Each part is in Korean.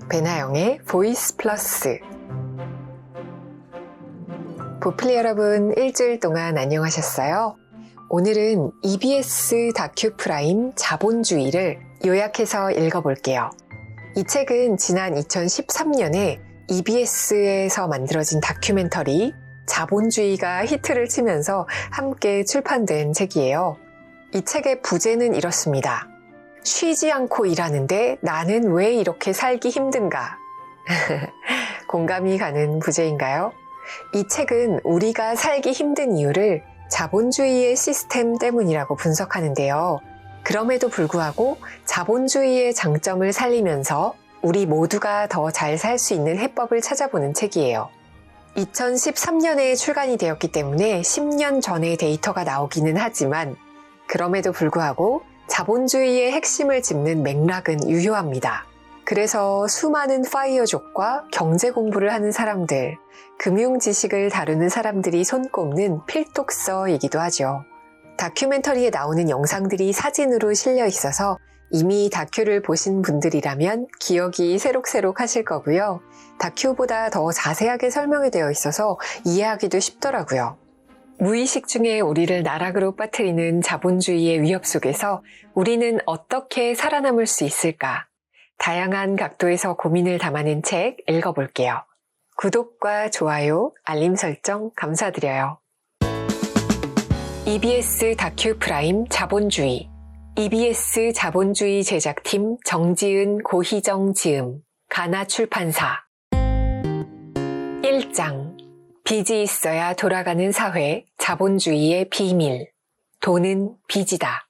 배나영의 보이스 플러스. 보필리 여러분, 일주일 동안 안녕하셨어요? 오늘은 EBS 다큐 프라임 자본주의를 요약해서 읽어볼게요. 이 책은 지난 2013년에 EBS에서 만들어진 다큐멘터리 자본주의가 히트를 치면서 함께 출판된 책이에요. 이 책의 부제는 이렇습니다. 쉬지 않고 일하는데 나는 왜 이렇게 살기 힘든가? 공감이 가는 부제인가요? 이 책은 우리가 살기 힘든 이유를 자본주의의 시스템 때문이라고 분석하는데요. 그럼에도 불구하고 자본주의의 장점을 살리면서 우리 모두가 더 잘 살 수 있는 해법을 찾아보는 책이에요. 2013년에 출간이 되었기 때문에 10년 전의 데이터가 나오기는 하지만 그럼에도 불구하고 자본주의의 핵심을 짚는 맥락은 유효합니다. 그래서 수많은 파이어족과 경제 공부를 하는 사람들, 금융 지식을 다루는 사람들이 손꼽는 필독서이기도 하죠. 다큐멘터리에 나오는 영상들이 사진으로 실려 있어서 이미 다큐를 보신 분들이라면 기억이 새록새록 하실 거고요. 다큐보다 더 자세하게 설명이 되어 있어서 이해하기도 쉽더라고요. 무의식 중에 우리를 나락으로 빠뜨리는 자본주의의 위협 속에서 우리는 어떻게 살아남을 수 있을까? 다양한 각도에서 고민을 담아낸 책 읽어볼게요. 구독과 좋아요, 알림 설정 감사드려요. EBS 다큐 프라임 자본주의. EBS 자본주의 제작팀 정지은, 고희정 지음, 가나 출판사. 1장. 빚이 있어야 돌아가는 사회, 자본주의의 비밀. 돈은 빚이다.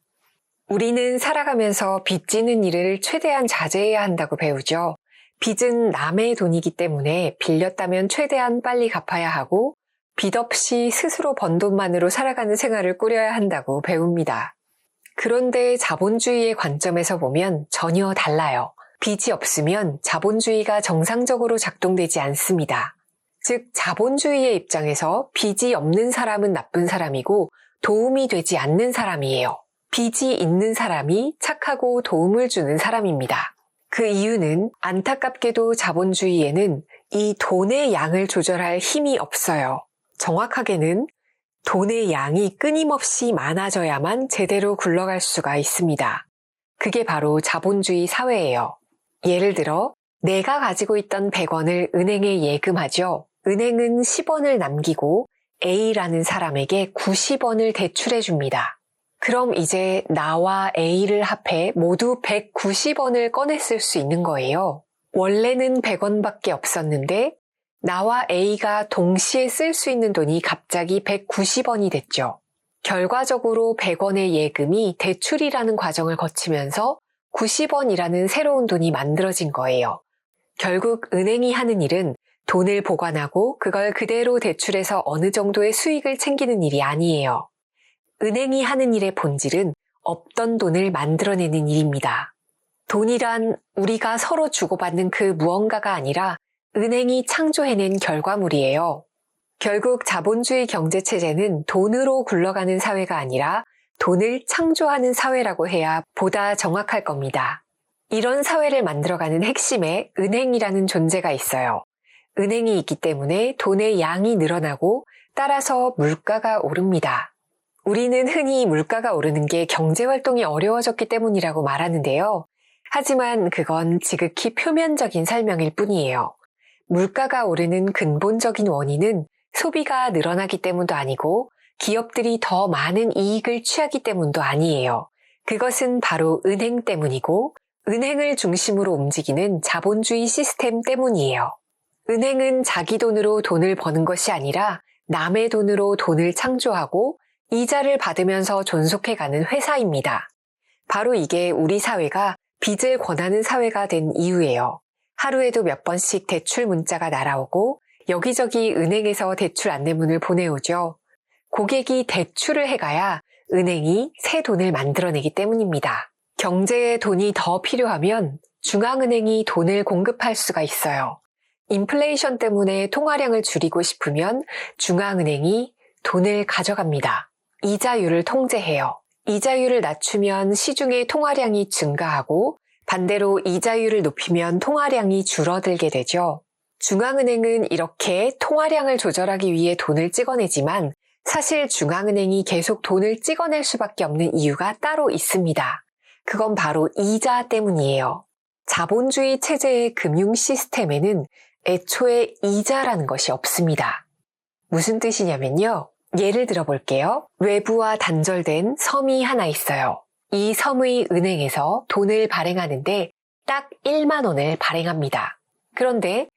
우리는 살아가면서 빚지는 일을 최대한 자제해야 한다고 배우죠. 빚은 남의 돈이기 때문에 빌렸다면 최대한 빨리 갚아야 하고 빚 없이 스스로 번 돈만으로 살아가는 생활을 꾸려야 한다고 배웁니다. 그런데 자본주의의 관점에서 보면 전혀 달라요. 빚이 없으면 자본주의가 정상적으로 작동되지 않습니다. 즉, 자본주의의 입장에서 빚이 없는 사람은 나쁜 사람이고 도움이 되지 않는 사람이에요. 빚이 있는 사람이 착하고 도움을 주는 사람입니다. 그 이유는 안타깝게도 자본주의에는 이 돈의 양을 조절할 힘이 없어요. 정확하게는 돈의 양이 끊임없이 많아져야만 제대로 굴러갈 수가 있습니다. 그게 바로 자본주의 사회예요. 예를 들어 내가 가지고 있던 100원을 은행에 예금하죠. 은행은 10원을 남기고 A라는 사람에게 90원을 대출해 줍니다. 그럼 이제 나와 A를 합해 모두 190원을 꺼냈을 수 있는 거예요. 원래는 100원밖에 없었는데 나와 A가 동시에 쓸 수 있는 돈이 갑자기 190원이 됐죠. 결과적으로 100원의 예금이 대출이라는 과정을 거치면서 90원이라는 새로운 돈이 만들어진 거예요. 결국 은행이 하는 일은 돈을 보관하고 그걸 그대로 대출해서 어느 정도의 수익을 챙기는 일이 아니에요. 은행이 하는 일의 본질은 없던 돈을 만들어내는 일입니다. 돈이란 우리가 서로 주고받는 그 무언가가 아니라 은행이 창조해낸 결과물이에요. 결국 자본주의 경제체제는 돈으로 굴러가는 사회가 아니라 돈을 창조하는 사회라고 해야 보다 정확할 겁니다. 이런 사회를 만들어가는 핵심에 은행이라는 존재가 있어요. 은행이 있기 때문에 돈의 양이 늘어나고 따라서 물가가 오릅니다. 우리는 흔히 물가가 오르는 게 경제활동이 어려워졌기 때문이라고 말하는데요. 하지만 그건 지극히 표면적인 설명일 뿐이에요. 물가가 오르는 근본적인 원인은 소비가 늘어나기 때문도 아니고 기업들이 더 많은 이익을 취하기 때문도 아니에요. 그것은 바로 은행 때문이고 은행을 중심으로 움직이는 자본주의 시스템 때문이에요. 은행은 자기 돈으로 돈을 버는 것이 아니라 남의 돈으로 돈을 창조하고 이자를 받으면서 존속해가는 회사입니다. 바로 이게 우리 사회가 빚을 권하는 사회가 된 이유예요. 하루에도 몇 번씩 대출 문자가 날아오고 여기저기 은행에서 대출 안내문을 보내오죠. 고객이 대출을 해가야 은행이 새 돈을 만들어내기 때문입니다. 경제에 돈이 더 필요하면 중앙은행이 돈을 공급할 수가 있어요. 인플레이션 때문에 통화량을 줄이고 싶으면 중앙은행이 돈을 가져갑니다. 이자율을 통제해요. 이자율을 낮추면 시중의 통화량이 증가하고 반대로 이자율을 높이면 통화량이 줄어들게 되죠. 중앙은행은 이렇게 통화량을 조절하기 위해 돈을 찍어내지만 사실 중앙은행이 계속 돈을 찍어낼 수밖에 없는 이유가 따로 있습니다. 그건 바로 이자 때문이에요. 자본주의 체제의 금융 시스템에는 애초에 이자라는 것이 없습니다. 무슨 뜻이냐면요. 예를 들어 볼게요. 외부와 단절된 섬이 하나 있어요. 이 섬의 은행에서 돈을 발행하는데 딱 1만 원을 발행합니다. 그런데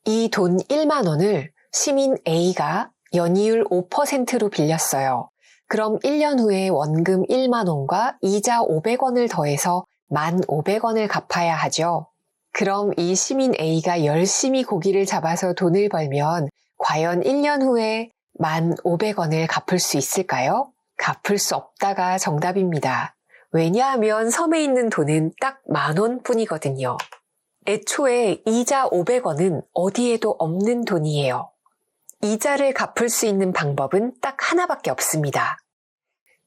이 돈 1만 원을 시민 A가 연이율 5%로 빌렸어요. 그럼 1년 후에 원금 1만 원과 이자 500원을 더해서 1,500원을 갚아야 하죠. 그럼 이 시민 A가 열심히 고기를 잡아서 돈을 벌면 과연 1년 후에 1,500원을 갚을 수 있을까요? 갚을 수 없다가 정답입니다. 왜냐하면 섬에 있는 돈은 딱 10,000원 뿐이거든요. 애초에 이자 500원은 어디에도 없는 돈이에요. 이자를 갚을 수 있는 방법은 딱 하나밖에 없습니다.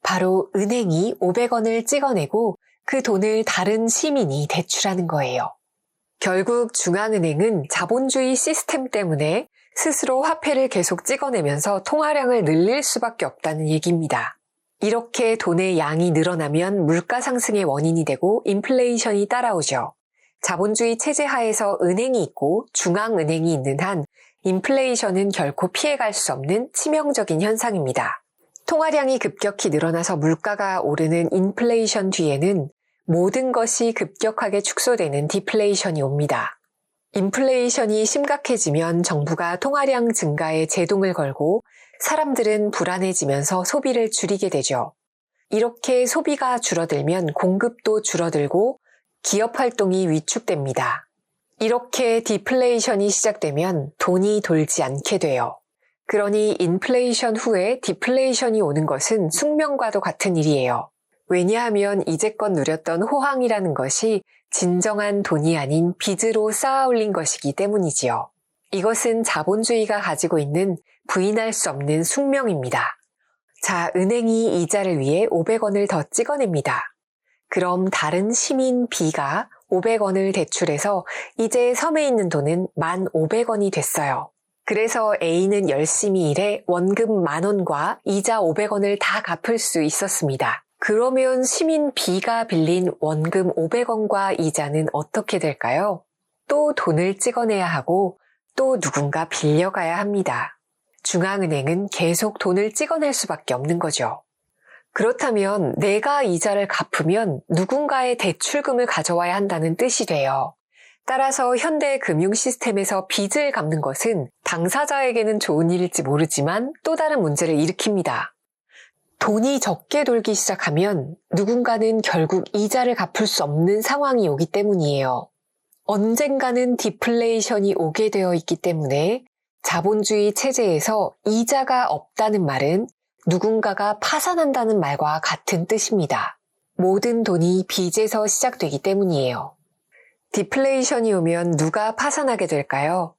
바로 은행이 500원을 찍어내고 그 돈을 다른 시민이 대출하는 거예요. 결국 중앙은행은 자본주의 시스템 때문에 스스로 화폐를 계속 찍어내면서 통화량을 늘릴 수밖에 없다는 얘기입니다. 이렇게 돈의 양이 늘어나면 물가 상승의 원인이 되고 인플레이션이 따라오죠. 자본주의 체제 하에서 은행이 있고 중앙은행이 있는 한 인플레이션은 결코 피해갈 수 없는 치명적인 현상입니다. 통화량이 급격히 늘어나서 물가가 오르는 인플레이션 뒤에는 모든 것이 급격하게 축소되는 디플레이션이 옵니다. 인플레이션이 심각해지면 정부가 통화량 증가에 제동을 걸고 사람들은 불안해지면서 소비를 줄이게 되죠. 이렇게 소비가 줄어들면 공급도 줄어들고 기업 활동이 위축됩니다. 이렇게 디플레이션이 시작되면 돈이 돌지 않게 돼요. 그러니 인플레이션 후에 디플레이션이 오는 것은 숙명과도 같은 일이에요. 왜냐하면 이제껏 누렸던 호황이라는 것이 진정한 돈이 아닌 빚으로 쌓아 올린 것이기 때문이지요. 이것은 자본주의가 가지고 있는 부인할 수 없는 숙명입니다. 자, 은행이 이자를 위해 500원을 더 찍어냅니다. 그럼 다른 시민 B가 500원을 대출해서 이제 섬에 있는 돈은 1,500원이 됐어요. 그래서 A는 열심히 일해 원금 10,000원과 이자 500원을 다 갚을 수 있었습니다. 그러면 시민 B가 빌린 원금 500원과 이자는 어떻게 될까요? 또 돈을 찍어내야 하고 또 누군가 빌려가야 합니다. 중앙은행은 계속 돈을 찍어낼 수밖에 없는 거죠. 그렇다면 내가 이자를 갚으면 누군가의 대출금을 가져와야 한다는 뜻이 돼요. 따라서 현대 금융 시스템에서 빚을 갚는 것은 당사자에게는 좋은 일일지 모르지만 또 다른 문제를 일으킵니다. 돈이 적게 돌기 시작하면 누군가는 결국 이자를 갚을 수 없는 상황이 오기 때문이에요. 언젠가는 디플레이션이 오게 되어 있기 때문에 자본주의 체제에서 이자가 없다는 말은 누군가가 파산한다는 말과 같은 뜻입니다. 모든 돈이 빚에서 시작되기 때문이에요. 디플레이션이 오면 누가 파산하게 될까요?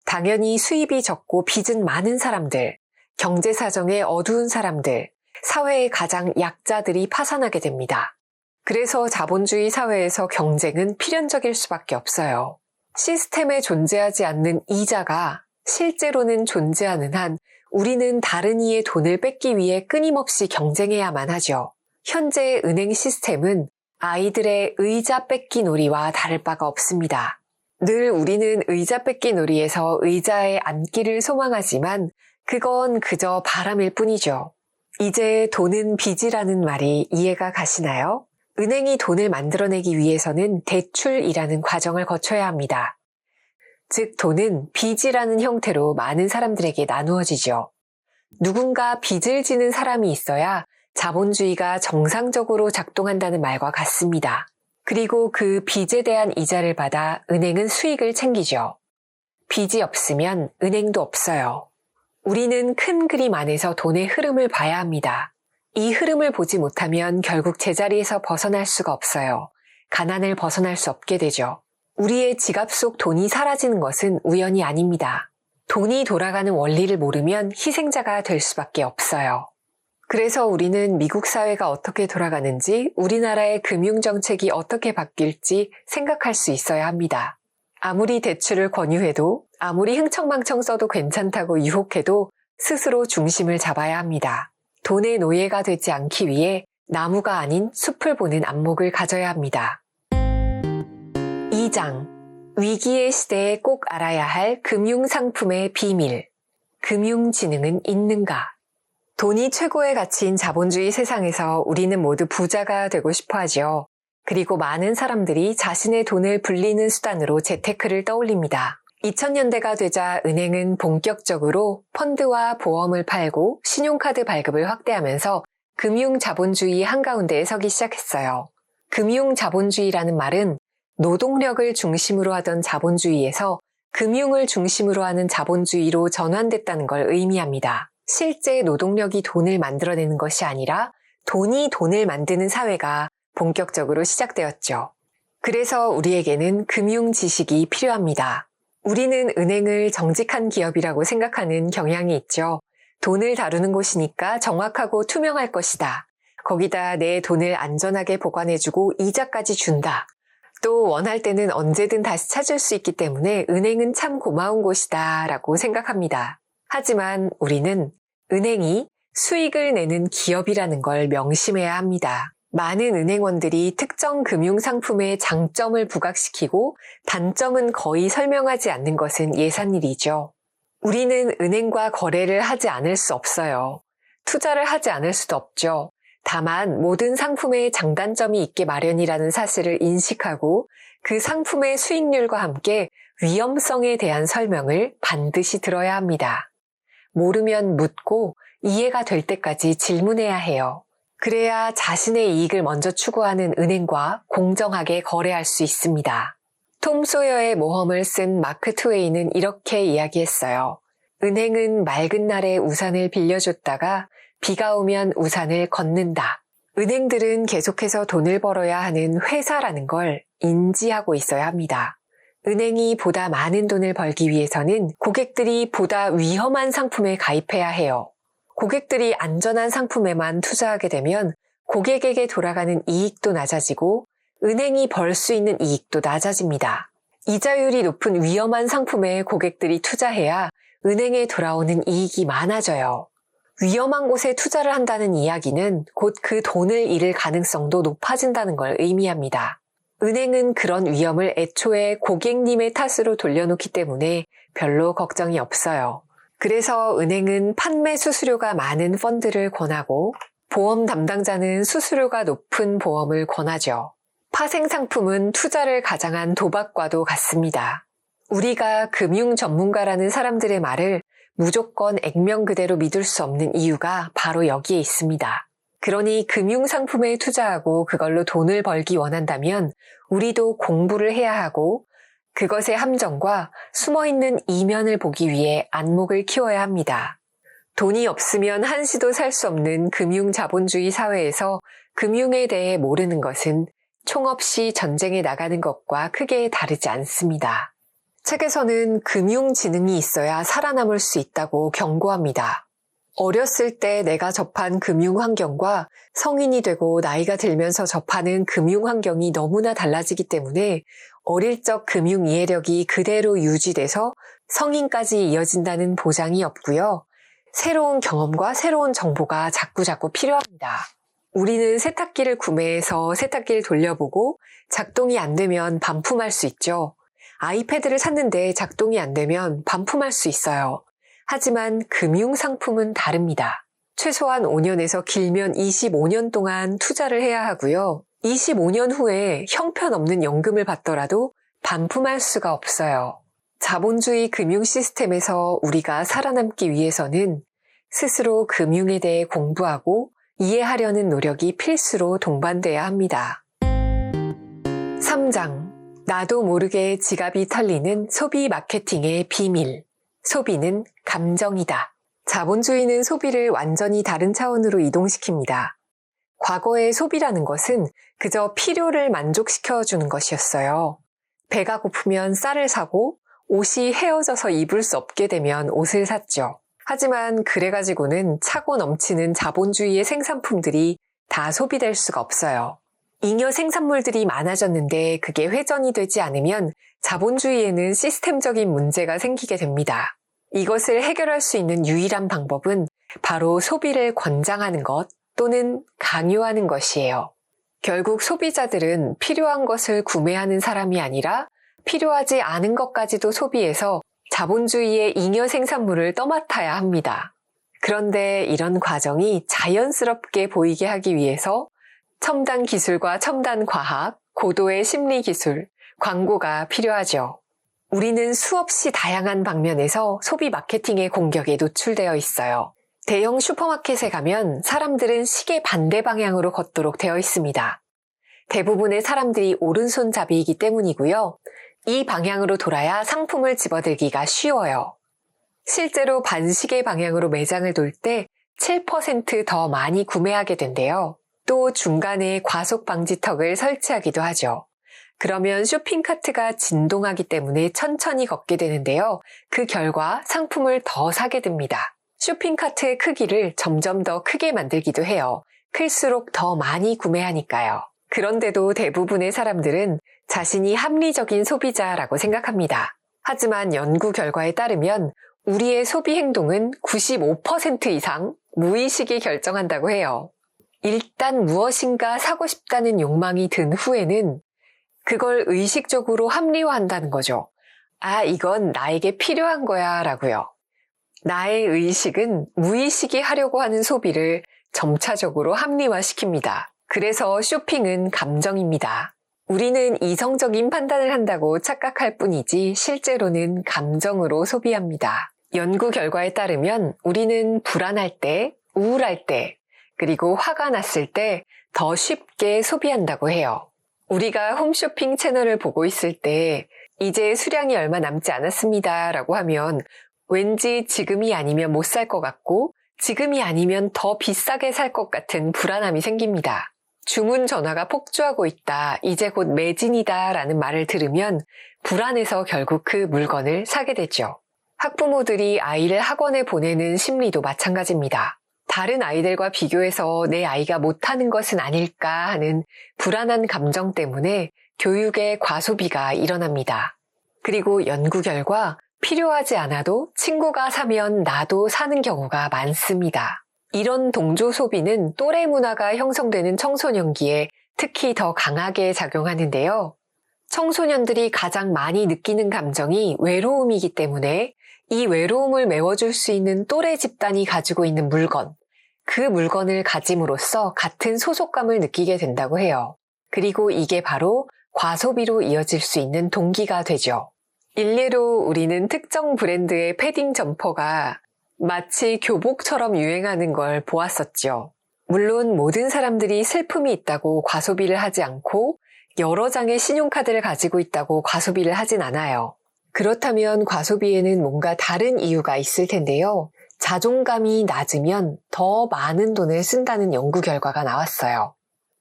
당연히 수입이 적고 빚은 많은 사람들, 경제 사정에 어두운 사람들, 사회의 가장 약자들이 파산하게 됩니다. 그래서 자본주의 사회에서 경쟁은 필연적일 수밖에 없어요. 시스템에 존재하지 않는 이자가 실제로는 존재하는 한 우리는 다른 이의 돈을 뺏기 위해 끊임없이 경쟁해야만 하죠. 현재의 은행 시스템은 아이들의 의자 뺏기 놀이와 다를 바가 없습니다. 늘 우리는 의자 뺏기 놀이에서 의자에 앉기를 소망하지만 그건 그저 바람일 뿐이죠. 이제 돈은 빚이라는 말이 이해가 가시나요? 은행이 돈을 만들어내기 위해서는 대출이라는 과정을 거쳐야 합니다. 즉 돈은 빚이라는 형태로 많은 사람들에게 나누어지죠. 누군가 빚을 지는 사람이 있어야 자본주의가 정상적으로 작동한다는 말과 같습니다. 그리고 그 빚에 대한 이자를 받아 은행은 수익을 챙기죠. 빚이 없으면 은행도 없어요. 우리는 큰 그림 안에서 돈의 흐름을 봐야 합니다. 이 흐름을 보지 못하면 결국 제자리에서 벗어날 수가 없어요. 가난을 벗어날 수 없게 되죠. 우리의 지갑 속 돈이 사라지는 것은 우연이 아닙니다. 돈이 돌아가는 원리를 모르면 희생자가 될 수밖에 없어요. 그래서 우리는 미국 사회가 어떻게 돌아가는지, 우리나라의 금융정책이 어떻게 바뀔지 생각할 수 있어야 합니다. 아무리 대출을 권유해도, 아무리 흥청망청 써도 괜찮다고 유혹해도 스스로 중심을 잡아야 합니다. 돈의 노예가 되지 않기 위해 나무가 아닌 숲을 보는 안목을 가져야 합니다. 2장. 위기의 시대에 꼭 알아야 할 금융상품의 비밀. 금융지능은 있는가? 돈이 최고의 가치인 자본주의 세상에서 우리는 모두 부자가 되고 싶어 하지요. 그리고 많은 사람들이 자신의 돈을 불리는 수단으로 재테크를 떠올립니다. 2000년대가 되자 은행은 본격적으로 펀드와 보험을 팔고 신용카드 발급을 확대하면서 금융자본주의 한가운데에 서기 시작했어요. 금융자본주의라는 말은 노동력을 중심으로 하던 자본주의에서 금융을 중심으로 하는 자본주의로 전환됐다는 걸 의미합니다. 실제 노동력이 돈을 만들어내는 것이 아니라 돈이 돈을 만드는 사회가 본격적으로 시작되었죠. 그래서 우리에게는 금융 지식이 필요합니다. 우리는 은행을 정직한 기업이라고 생각하는 경향이 있죠. 돈을 다루는 곳이니까 정확하고 투명할 것이다. 거기다 내 돈을 안전하게 보관해주고 이자까지 준다. 또 원할 때는 언제든 다시 찾을 수 있기 때문에 은행은 참 고마운 곳이다 라고 생각합니다. 하지만 우리는 은행이 수익을 내는 기업이라는 걸 명심해야 합니다. 많은 은행원들이 특정 금융상품의 장점을 부각시키고 단점은 거의 설명하지 않는 것은 예산일이죠. 우리는 은행과 거래를 하지 않을 수 없어요. 투자를 하지 않을 수도 없죠. 다만 모든 상품에 장단점이 있게 마련이라는 사실을 인식하고 그 상품의 수익률과 함께 위험성에 대한 설명을 반드시 들어야 합니다. 모르면 묻고 이해가 될 때까지 질문해야 해요. 그래야 자신의 이익을 먼저 추구하는 은행과 공정하게 거래할 수 있습니다. 톰 소여의 모험을 쓴 마크 트웨이는 이렇게 이야기했어요. 은행은 맑은 날에 우산을 빌려줬다가 비가 오면 우산을 걷는다. 은행들은 계속해서 돈을 벌어야 하는 회사라는 걸 인지하고 있어야 합니다. 은행이 보다 많은 돈을 벌기 위해서는 고객들이 보다 위험한 상품에 가입해야 해요. 고객들이 안전한 상품에만 투자하게 되면 고객에게 돌아가는 이익도 낮아지고 은행이 벌 수 있는 이익도 낮아집니다. 이자율이 높은 위험한 상품에 고객들이 투자해야 은행에 돌아오는 이익이 많아져요. 위험한 곳에 투자를 한다는 이야기는 곧 그 돈을 잃을 가능성도 높아진다는 걸 의미합니다. 은행은 그런 위험을 애초에 고객님의 탓으로 돌려놓기 때문에 별로 걱정이 없어요. 그래서 은행은 판매 수수료가 많은 펀드를 권하고 보험 담당자는 수수료가 높은 보험을 권하죠. 파생 상품은 투자를 가장한 도박과도 같습니다. 우리가 금융 전문가라는 사람들의 말을 무조건 액면 그대로 믿을 수 없는 이유가 바로 여기에 있습니다. 그러니 금융상품에 투자하고 그걸로 돈을 벌기 원한다면 우리도 공부를 해야 하고 그것의 함정과 숨어있는 이면을 보기 위해 안목을 키워야 합니다. 돈이 없으면 한시도 살 수 없는 금융자본주의 사회에서 금융에 대해 모르는 것은 총 없이 전쟁에 나가는 것과 크게 다르지 않습니다. 책에서는 금융지능이 있어야 살아남을 수 있다고 경고합니다. 어렸을 때 내가 접한 금융환경과 성인이 되고 나이가 들면서 접하는 금융환경이 너무나 달라지기 때문에 어릴 적 금융 이해력이 그대로 유지돼서 성인까지 이어진다는 보장이 없고요. 새로운 경험과 새로운 정보가 자꾸자꾸 필요합니다. 우리는 세탁기를 구매해서 세탁기를 돌려보고 작동이 안 되면 반품할 수 있죠. 아이패드를 샀는데 작동이 안 되면 반품할 수 있어요. 하지만 금융상품은 다릅니다. 최소한 5년에서 길면 25년 동안 투자를 해야 하고요. 25년 후에 형편없는 연금을 받더라도 반품할 수가 없어요. 자본주의 금융 시스템에서 우리가 살아남기 위해서는 스스로 금융에 대해 공부하고 이해하려는 노력이 필수로 동반돼야 합니다. 3장. 나도 모르게 지갑이 털리는 소비 마케팅의 비밀. 소비는 감정이다. 자본주의는 소비를 완전히 다른 차원으로 이동시킵니다. 과거의 소비라는 것은 그저 필요를 만족시켜주는 것이었어요. 배가 고프면 쌀을 사고 옷이 헤어져서 입을 수 없게 되면 옷을 샀죠. 하지만 그래가지고는 차고 넘치는 자본주의의 생산품들이 다 소비될 수가 없어요. 잉여 생산물들이 많아졌는데 그게 회전이 되지 않으면 자본주의에는 시스템적인 문제가 생기게 됩니다. 이것을 해결할 수 있는 유일한 방법은 바로 소비를 권장하는 것 또는 강요하는 것이에요. 결국 소비자들은 필요한 것을 구매하는 사람이 아니라 필요하지 않은 것까지도 소비해서 자본주의의 잉여 생산물을 떠맡아야 합니다. 그런데 이런 과정이 자연스럽게 보이게 하기 위해서 첨단 기술과 첨단 과학, 고도의 심리 기술, 광고가 필요하죠. 우리는 수없이 다양한 방면에서 소비 마케팅의 공격에 노출되어 있어요. 대형 슈퍼마켓에 가면 사람들은 시계 반대 방향으로 걷도록 되어 있습니다. 대부분의 사람들이 오른손잡이이기 때문이고요. 이 방향으로 돌아야 상품을 집어들기가 쉬워요. 실제로 반시계 방향으로 매장을 돌 때 7% 더 많이 구매하게 된대요. 또 중간에 과속 방지턱을 설치하기도 하죠. 그러면 쇼핑카트가 진동하기 때문에 천천히 걷게 되는데요. 그 결과 상품을 더 사게 됩니다. 쇼핑카트의 크기를 점점 더 크게 만들기도 해요. 클수록 더 많이 구매하니까요. 그런데도 대부분의 사람들은 자신이 합리적인 소비자라고 생각합니다. 하지만 연구 결과에 따르면 우리의 소비 행동은 95% 이상 무의식이 결정한다고 해요. 일단 무엇인가 사고 싶다는 욕망이 든 후에는 그걸 의식적으로 합리화한다는 거죠. 아, 이건 나에게 필요한 거야 라고요. 나의 의식은 무의식이 하려고 하는 소비를 점차적으로 합리화시킵니다. 그래서 쇼핑은 감정입니다. 우리는 이성적인 판단을 한다고 착각할 뿐이지 실제로는 감정으로 소비합니다. 연구 결과에 따르면 우리는 불안할 때, 우울할 때, 그리고 화가 났을 때 더 쉽게 소비한다고 해요. 우리가 홈쇼핑 채널을 보고 있을 때 이제 수량이 얼마 남지 않았습니다 라고 하면 왠지 지금이 아니면 못 살 것 같고 지금이 아니면 더 비싸게 살 것 같은 불안함이 생깁니다. 주문 전화가 폭주하고 있다, 이제 곧 매진이다 라는 말을 들으면 불안해서 결국 그 물건을 사게 되죠. 학부모들이 아이를 학원에 보내는 심리도 마찬가지입니다. 다른 아이들과 비교해서 내 아이가 못하는 것은 아닐까 하는 불안한 감정 때문에 교육의 과소비가 일어납니다. 그리고 연구 결과 필요하지 않아도 친구가 사면 나도 사는 경우가 많습니다. 이런 동조 소비는 또래 문화가 형성되는 청소년기에 특히 더 강하게 작용하는데요. 청소년들이 가장 많이 느끼는 감정이 외로움이기 때문에 이 외로움을 메워줄 수 있는 또래 집단이 가지고 있는 물건, 그 물건을 가짐으로써 같은 소속감을 느끼게 된다고 해요. 그리고 이게 바로 과소비로 이어질 수 있는 동기가 되죠. 일례로 우리는 특정 브랜드의 패딩 점퍼가 마치 교복처럼 유행하는 걸 보았었죠. 물론 모든 사람들이 슬픔이 있다고 과소비를 하지 않고 여러 장의 신용카드를 가지고 있다고 과소비를 하진 않아요. 그렇다면 과소비에는 뭔가 다른 이유가 있을 텐데요. 자존감이 낮으면 더 많은 돈을 쓴다는 연구 결과가 나왔어요.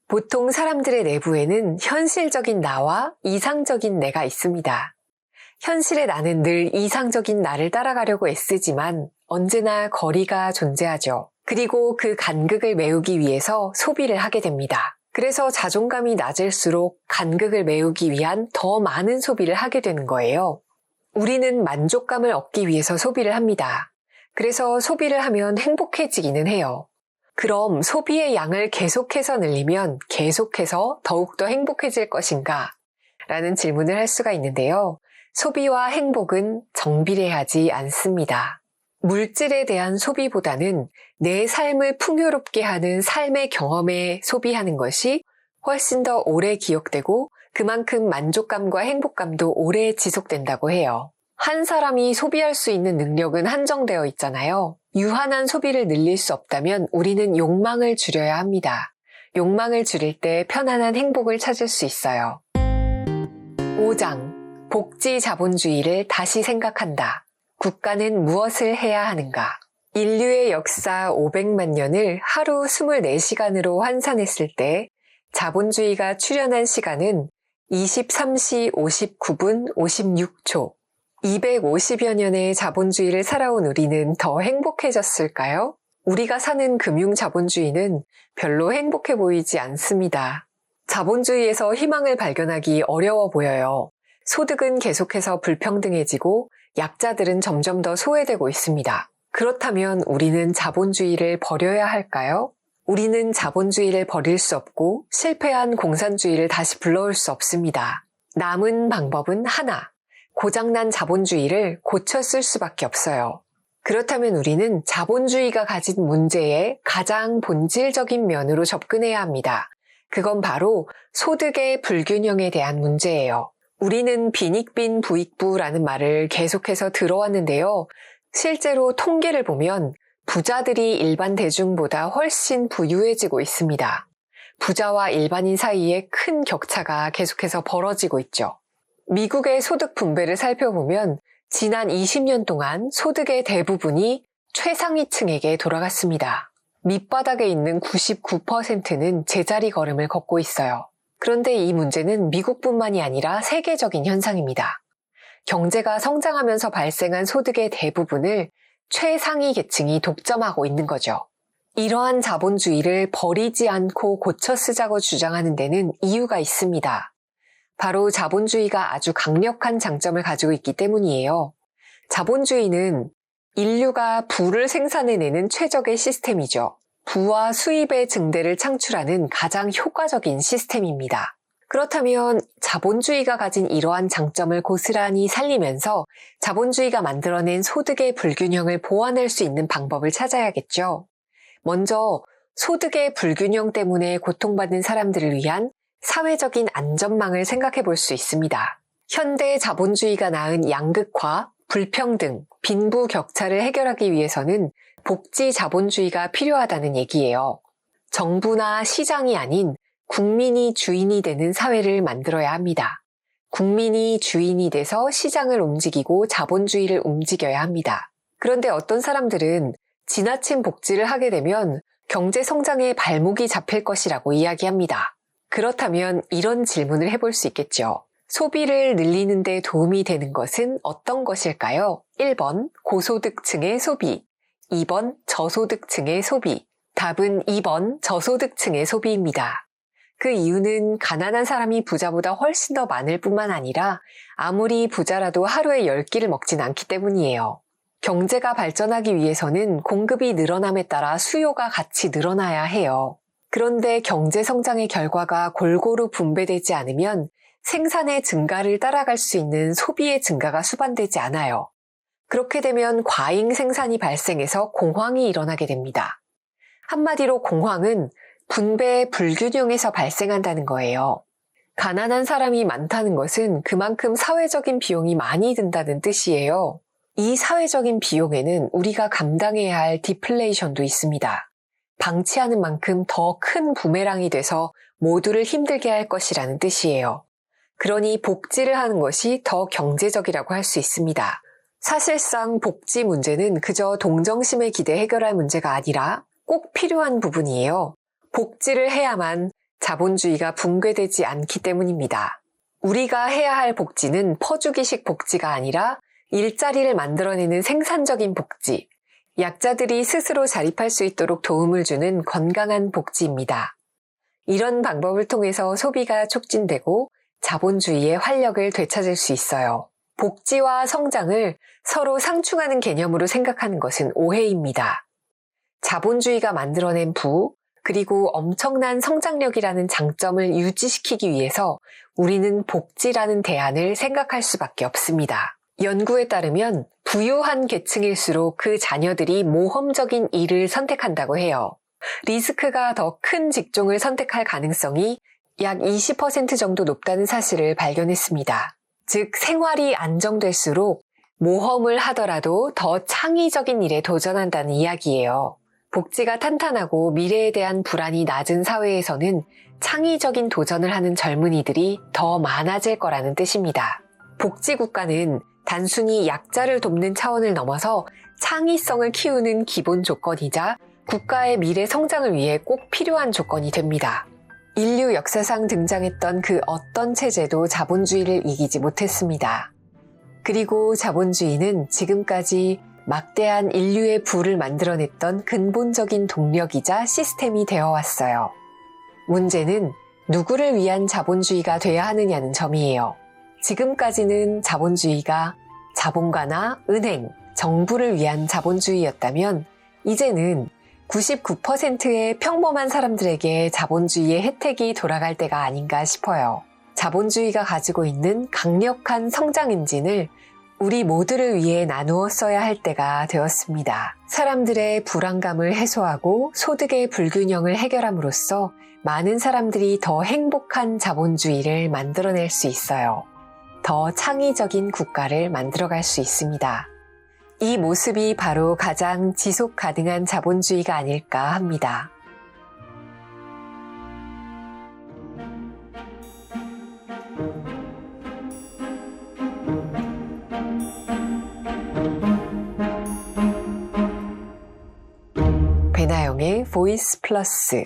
보통 사람들의 내부에는 현실적인 나와 이상적인 내가 있습니다. 현실의 나는 늘 이상적인 나를 따라가려고 애쓰지만 언제나 거리가 존재하죠. 그리고 그 간극을 메우기 위해서 소비를 하게 됩니다. 그래서 자존감이 낮을수록 간극을 메우기 위한 더 많은 소비를 하게 되는 거예요. 우리는 만족감을 얻기 위해서 소비를 합니다. 그래서 소비를 하면 행복해지기는 해요. 그럼 소비의 양을 계속해서 늘리면 계속해서 더욱더 행복해질 것인가? 라는 질문을 할 수가 있는데요. 소비와 행복은 정비례하지 않습니다. 물질에 대한 소비보다는 내 삶을 풍요롭게 하는 삶의 경험에 소비하는 것이 훨씬 더 오래 기억되고 그만큼 만족감과 행복감도 오래 지속된다고 해요. 한 사람이 소비할 수 있는 능력은 한정되어 있잖아요. 유한한 소비를 늘릴 수 없다면 우리는 욕망을 줄여야 합니다. 욕망을 줄일 때 편안한 행복을 찾을 수 있어요. 5장, 복지 자본주의를 다시 생각한다. 국가는 무엇을 해야 하는가? 인류의 역사 500만 년을 하루 24시간으로 환산했을 때 자본주의가 출현한 시간은 23시 59분 56초. 250여 년의 자본주의를 살아온 우리는 더 행복해졌을까요? 우리가 사는 금융자본주의는 별로 행복해 보이지 않습니다. 자본주의에서 희망을 발견하기 어려워 보여요. 소득은 계속해서 불평등해지고 약자들은 점점 더 소외되고 있습니다. 그렇다면 우리는 자본주의를 버려야 할까요? 우리는 자본주의를 버릴 수 없고 실패한 공산주의를 다시 불러올 수 없습니다. 남은 방법은 하나, 고장난 자본주의를 고쳐 쓸 수밖에 없어요. 그렇다면 우리는 자본주의가 가진 문제의 가장 본질적인 면으로 접근해야 합니다. 그건 바로 소득의 불균형에 대한 문제예요. 우리는 빈익빈 부익부라는 말을 계속해서 들어왔는데요. 실제로 통계를 보면 부자들이 일반 대중보다 훨씬 부유해지고 있습니다. 부자와 일반인 사이에 큰 격차가 계속해서 벌어지고 있죠. 미국의 소득 분배를 살펴보면 지난 20년 동안 소득의 대부분이 최상위층에게 돌아갔습니다. 밑바닥에 있는 99%는 제자리 걸음을 걷고 있어요. 그런데 이 문제는 미국뿐만이 아니라 세계적인 현상입니다. 경제가 성장하면서 발생한 소득의 대부분을 최상위 계층이 독점하고 있는 거죠. 이러한 자본주의를 버리지 않고 고쳐 쓰자고 주장하는 데는 이유가 있습니다. 바로 자본주의가 아주 강력한 장점을 가지고 있기 때문이에요. 자본주의는 인류가 부를 생산해내는 최적의 시스템이죠. 부와 수입의 증대를 창출하는 가장 효과적인 시스템입니다. 그렇다면 자본주의가 가진 이러한 장점을 고스란히 살리면서 자본주의가 만들어낸 소득의 불균형을 보완할 수 있는 방법을 찾아야겠죠. 먼저 소득의 불균형 때문에 고통받는 사람들을 위한 사회적인 안전망을 생각해 볼 수 있습니다. 현대 자본주의가 낳은 양극화, 불평등, 빈부격차를 해결하기 위해서는 복지 자본주의가 필요하다는 얘기예요. 정부나 시장이 아닌 국민이 주인이 되는 사회를 만들어야 합니다. 국민이 주인이 돼서 시장을 움직이고 자본주의를 움직여야 합니다. 그런데 어떤 사람들은 지나친 복지를 하게 되면 경제 성장에 발목이 잡힐 것이라고 이야기합니다. 그렇다면 이런 질문을 해볼 수 있겠죠. 소비를 늘리는 데 도움이 되는 것은 어떤 것일까요? 1번 고소득층의 소비, 2번 저소득층의 소비. 답은 2번 저소득층의 소비입니다. 그 이유는 가난한 사람이 부자보다 훨씬 더 많을 뿐만 아니라 아무리 부자라도 하루에 10끼를 먹진 않기 때문이에요. 경제가 발전하기 위해서는 공급이 늘어남에 따라 수요가 같이 늘어나야 해요. 그런데 경제 성장의 결과가 골고루 분배되지 않으면 생산의 증가를 따라갈 수 있는 소비의 증가가 수반되지 않아요. 그렇게 되면 과잉 생산이 발생해서 공황이 일어나게 됩니다. 한마디로 공황은 분배의 불균형에서 발생한다는 거예요. 가난한 사람이 많다는 것은 그만큼 사회적인 비용이 많이 든다는 뜻이에요. 이 사회적인 비용에는 우리가 감당해야 할 디플레이션도 있습니다. 방치하는 만큼 더 큰 부메랑이 돼서 모두를 힘들게 할 것이라는 뜻이에요. 그러니 복지를 하는 것이 더 경제적이라고 할 수 있습니다. 사실상 복지 문제는 그저 동정심에 기대 해결할 문제가 아니라 꼭 필요한 부분이에요. 복지를 해야만 자본주의가 붕괴되지 않기 때문입니다. 우리가 해야 할 복지는 퍼주기식 복지가 아니라 일자리를 만들어내는 생산적인 복지, 약자들이 스스로 자립할 수 있도록 도움을 주는 건강한 복지입니다. 이런 방법을 통해서 소비가 촉진되고 자본주의의 활력을 되찾을 수 있어요. 복지와 성장을 서로 상충하는 개념으로 생각하는 것은 오해입니다. 자본주의가 만들어낸 부, 그리고 엄청난 성장력이라는 장점을 유지시키기 위해서 우리는 복지라는 대안을 생각할 수밖에 없습니다. 연구에 따르면 부유한 계층일수록 그 자녀들이 모험적인 일을 선택한다고 해요. 리스크가 더 큰 직종을 선택할 가능성이 약 20% 정도 높다는 사실을 발견했습니다. 즉 생활이 안정될수록 모험을 하더라도 더 창의적인 일에 도전한다는 이야기예요. 복지가 탄탄하고 미래에 대한 불안이 낮은 사회에서는 창의적인 도전을 하는 젊은이들이 더 많아질 거라는 뜻입니다. 복지국가는 단순히 약자를 돕는 차원을 넘어서 창의성을 키우는 기본 조건이자 국가의 미래 성장을 위해 꼭 필요한 조건이 됩니다. 인류 역사상 등장했던 그 어떤 체제도 자본주의를 이기지 못했습니다. 그리고 자본주의는 지금까지 막대한 인류의 부를 만들어냈던 근본적인 동력이자 시스템이 되어 왔어요. 문제는 누구를 위한 자본주의가 돼야 하느냐는 점이에요. 지금까지는 자본주의가 자본가나 은행, 정부를 위한 자본주의였다면 이제는 99%의 평범한 사람들에게 자본주의의 혜택이 돌아갈 때가 아닌가 싶어요. 자본주의가 가지고 있는 강력한 성장 엔진을 우리 모두를 위해 나누어 써야 할 때가 되었습니다. 사람들의 불안감을 해소하고 소득의 불균형을 해결함으로써 많은 사람들이 더 행복한 자본주의를 만들어낼 수 있어요. 더 창의적인 국가를 만들어갈 수 있습니다. 이 모습이 바로 가장 지속 가능한 자본주의가 아닐까 합니다. 배나영의 보이스 플러스